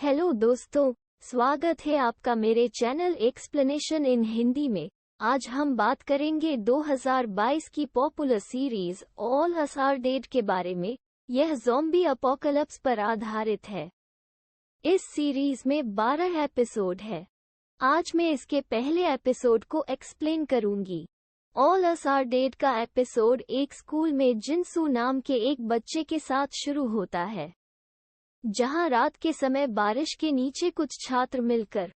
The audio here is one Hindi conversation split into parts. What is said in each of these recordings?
हेलो दोस्तों, स्वागत है आपका मेरे चैनल एक्सप्लेनेशन इन हिंदी में। आज हम बात करेंगे 2022 की popular series all us are dead के बारे में। यह ज़ॉम्बी अपोकैलिप्स पर आधारित है। इस सीरीज में 12 एपिसोड है। आज मैं इसके पहले एपिसोड को एक्सप्लेन करूंगी। ऑल अस आर डेड का एपिसोड एक स्कूल में जिनसू नाम के एक बच्चे के साथ शुरू होता है, जहां रात के समय बारिश के नीचे कुछ छात्र मिलकर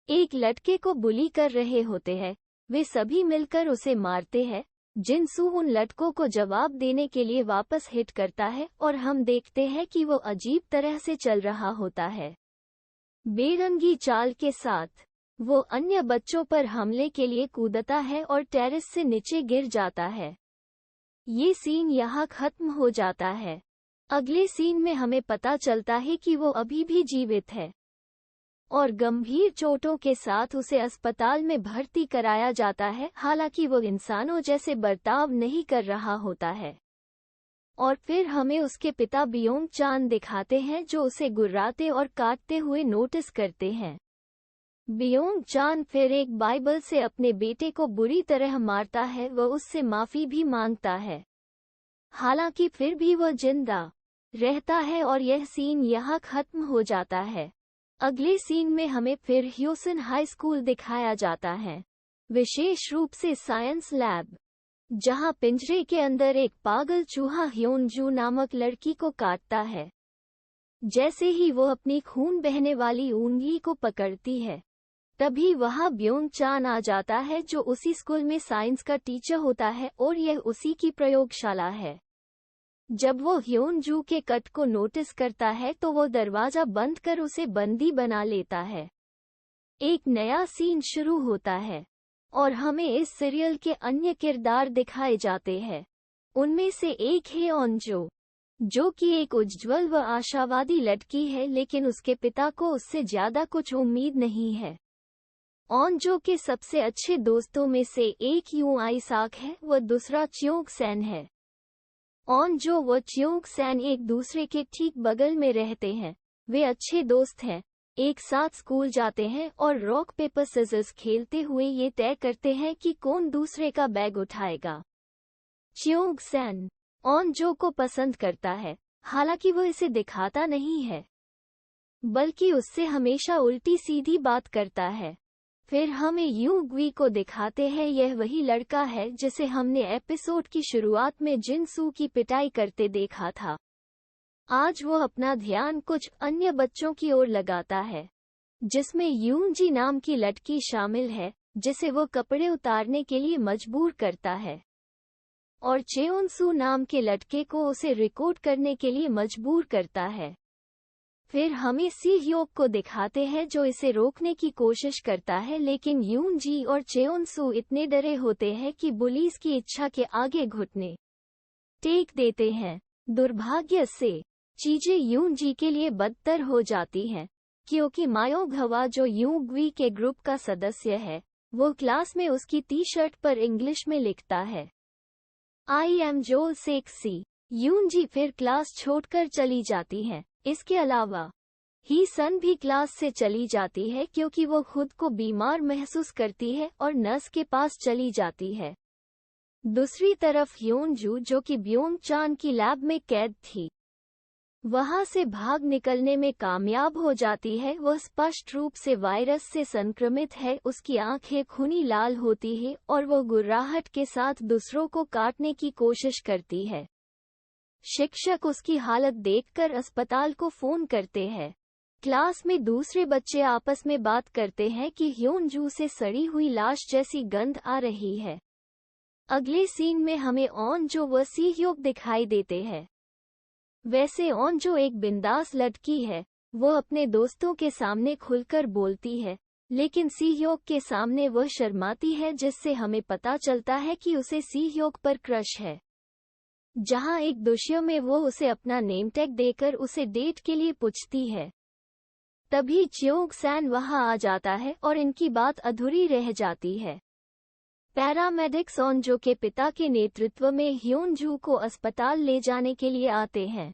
एक लड़के को बुली कर रहे होते हैं। वे सभी मिलकर उसे मारते हैं। जिनसू उन लड़कों को जवाब देने के लिए वापस हिट करता है और हम देखते हैं कि वो अजीब तरह से चल रहा होता है। बेरंगी चाल के साथ वो अन्य बच्चों पर हमले के लिए कूदता है और टेरेस से नीचे गिर जाता है। ये सीन यहाँ खत्म हो जाता है। अगले सीन में हमें पता चलता है कि वो अभी भी जीवित है और गंभीर चोटों के साथ उसे अस्पताल में भर्ती कराया जाता है, हालांकि वो इंसानों जैसे बर्ताव नहीं कर रहा होता है। और फिर हमें उसके पिता बियोंग चान दिखाते हैं, जो उसे गुर्राते और काटते हुए नोटिस करते हैं। बियोंग चान फिर एक बाइबल से अपने बेटे को बुरी तरह मारता है। वह उससे माफी भी मांगता है, हालांकि फिर भी वह जिंदा रहता है और यह सीन यहाँ खत्म हो जाता है। अगले सीन में हमें फिर ह्योसन हाई स्कूल दिखाया जाता है, विशेष रूप से साइंस लैब, जहाँ पिंजरे के अंदर एक पागल चूहा ह्योनजू नामक लड़की को काटता है। जैसे ही वो अपनी खून बहने वाली उंगली को पकड़ती है, तभी वहाँ ब्योंग चान आ जाता है, जो उसी स्कूल में साइंस का टीचर होता है और यह उसी की प्रयोगशाला है। जब वो ह्योनजू के कट को नोटिस करता है तो वो दरवाजा बंद कर उसे बंदी बना लेता है। एक नया सीन शुरू होता है और हमें इस सीरियल के अन्य किरदार दिखाए जाते हैं। उनमें से एक है ऑनजो, जो कि एक उज्ज्वल व आशावादी लड़की है, लेकिन उसके पिता को उससे ज्यादा कुछ उम्मीद नहीं है। ऑनजो के सबसे अच्छे दोस्तों में से एक यूं आई साक है, व दूसरा च्योंग सैन है। ऑनजो व च्योंग सैन एक दूसरे के ठीक बगल में रहते हैं। वे अच्छे दोस्त हैं, एक साथ स्कूल जाते हैं और रॉक पेपर सिजर्स खेलते हुए ये तय करते हैं कि कौन दूसरे का बैग उठाएगा। च्योंग सैन ऑनजो को पसंद करता है, हालांकि वो इसे दिखाता नहीं है, बल्कि उससे हमेशा उल्टी सीधी बात करता है। फिर हमें यूंगवी को दिखाते हैं। यह वही लड़का है जिसे हमने एपिसोड की शुरुआत में जिनसू की पिटाई करते देखा था। आज वो अपना ध्यान कुछ अन्य बच्चों की ओर लगाता है, जिसमें यूंजी नाम की लड़की शामिल है, जिसे वो कपड़े उतारने के लिए मजबूर करता है, और चेओनसू नाम के लड़के को उसे रिकॉर्ड करने के लिए मजबूर करता है। फिर हमें सी ह्योक को दिखाते हैं, जो इसे रोकने की कोशिश करता है, लेकिन यूनजी और चेओनसू इतने डरे होते हैं कि बुलीज की इच्छा के आगे घुटने टेक देते हैं। दुर्भाग्य से चीजें यूनजी के लिए बदतर हो जाती हैं, क्योंकि मायोगहवा, जो यूंगवी के ग्रुप का सदस्य है, वो क्लास में उसकी टी शर्ट पर इंग्लिश में लिखता है, आई एम जो सेक्सी। यूनजी फिर क्लास छोड़कर चली जाती है। इसके अलावा ही सन भी क्लास से चली जाती है, क्योंकि वो खुद को बीमार महसूस करती है और नर्स के पास चली जाती है। दूसरी तरफ ह्योनजू, जो कि ब्योंग चान की लैब में कैद थी, वहां से भाग निकलने में कामयाब हो जाती है। वह स्पष्ट रूप से वायरस से संक्रमित है। उसकी आंखें खूनी लाल होती है और वो गुर्राहट के साथ दूसरों को काटने की कोशिश करती है। शिक्षक उसकी हालत देखकर अस्पताल को फोन करते हैं। क्लास में दूसरे बच्चे आपस में बात करते हैं कि ह्योनजू से सड़ी हुई लाश जैसी गंध आ रही है। अगले सीन में हमें ऑनजो व सी ह्योक दिखाई देते हैं। वैसे ऑनजो एक बिंदास लड़की है, वो अपने दोस्तों के सामने खुलकर बोलती है, लेकिन सी ह्योक के सामने वह शर्माती है, जिससे हमें पता चलता है कि उसे सी ह्योक पर क्रश है। जहां एक दृश्य में वो उसे अपना नेम टैग देकर उसे डेट के लिए पूछती है। तभी च्योंग सैन वहां आ जाता है और इनकी बात अधूरी रह जाती है। पैरामेडिक्स ऑनजो के पिता के नेतृत्व में ह्योनजू को अस्पताल ले जाने के लिए आते हैं।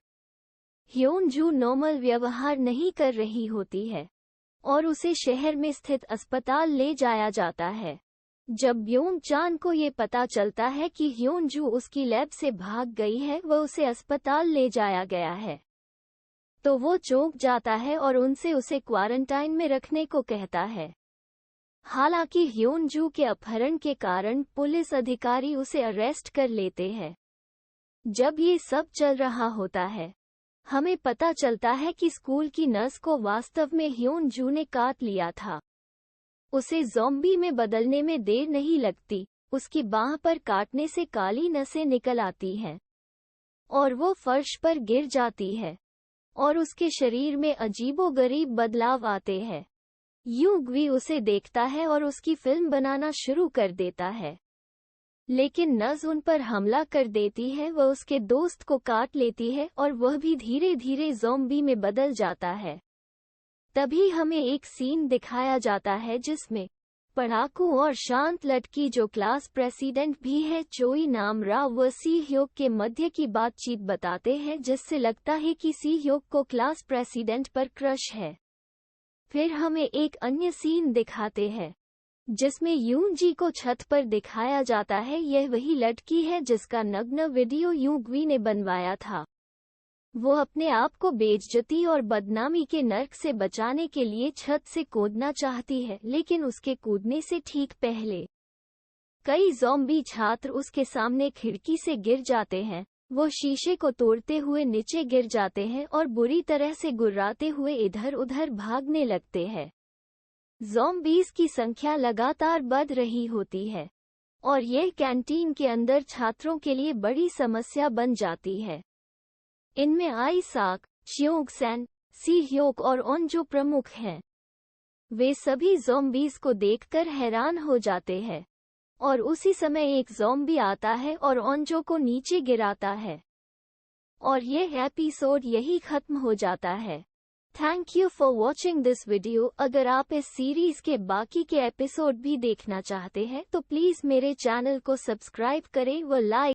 ह्योनजू नॉर्मल व्यवहार नहीं कर रही होती है और उसे शहर में स्थित अस्पताल ले जाया जाता है। जब ब्योंग चान को ये पता चलता है कि ह्योनजू उसकी लैब से भाग गई है व उसे अस्पताल ले जाया गया है, तो वो चौंक जाता है और उनसे उसे क्वारंटाइन में रखने को कहता है। हालांकि ह्योनजू के अपहरण के कारण पुलिस अधिकारी उसे अरेस्ट कर लेते हैं। जब ये सब चल रहा होता है, हमें पता चलता है कि स्कूल की नर्स को वास्तव में ह्योनजू ने काट लिया था। उसे ज़ॉम्बी में बदलने में देर नहीं लगती, उसकी बाह पर काटने से काली नसें निकल आती हैं और वो फर्श पर गिर जाती है और उसके शरीर में अजीबोगरीब बदलाव आते हैं। यूग्वी उसे देखता है और उसकी फिल्म बनाना शुरू कर देता है, लेकिन नज उन पर हमला कर देती है, वह उसके दोस्त को काट लेती है और वह भी धीरे धीरे ज़ॉम्बी में बदल जाता है। तभी हमें एक सीन दिखाया जाता है जिसमें पढ़ाकू और शांत लड़की जो क्लास प्रेसिडेंट भी है चोई नाम रा व सी ह्योक के मध्य की बातचीत बताते हैं, जिससे लगता है कि सी ह्योक को क्लास प्रेसिडेंट पर क्रश है। फिर हमें एक अन्य सीन दिखाते हैं जिसमें यूंजी को छत पर दिखाया जाता है। यह वही लड़की है जिसका नग्न वीडियो यूग्वी ने बनवाया था। वो अपने आप को बेइज्जती और बदनामी के नर्क से बचाने के लिए छत से कूदना चाहती है, लेकिन उसके कूदने से ठीक पहले कई ज़ॉम्बी छात्र उसके सामने खिड़की से गिर जाते हैं। वो शीशे को तोड़ते हुए नीचे गिर जाते हैं और बुरी तरह से गुर्राते हुए इधर उधर भागने लगते हैं। ज़ॉम्बीज़ की संख्या लगातार बढ़ रही होती है और यह कैंटीन के अंदर छात्रों के लिए बड़ी समस्या बन जाती है। इनमें आई साक, च्योंग सैन, सी ह्योक और ओन जो प्रमुख हैं। वे सभी ज़ॉम्बीज़ को देखकर हैरान हो जाते हैं और उसी समय एक ज़ॉम्बी आता है और ओंजो को नीचे गिराता है और यह एपिसोड यही खत्म हो जाता है। Thank you for watching this video. अगर आप इस सीरीज के बाकी के एपिसोड भी देखना चाहते हैं तो प्लीज़ मेरे चैनल को सब्सक्राइब करें व लाइक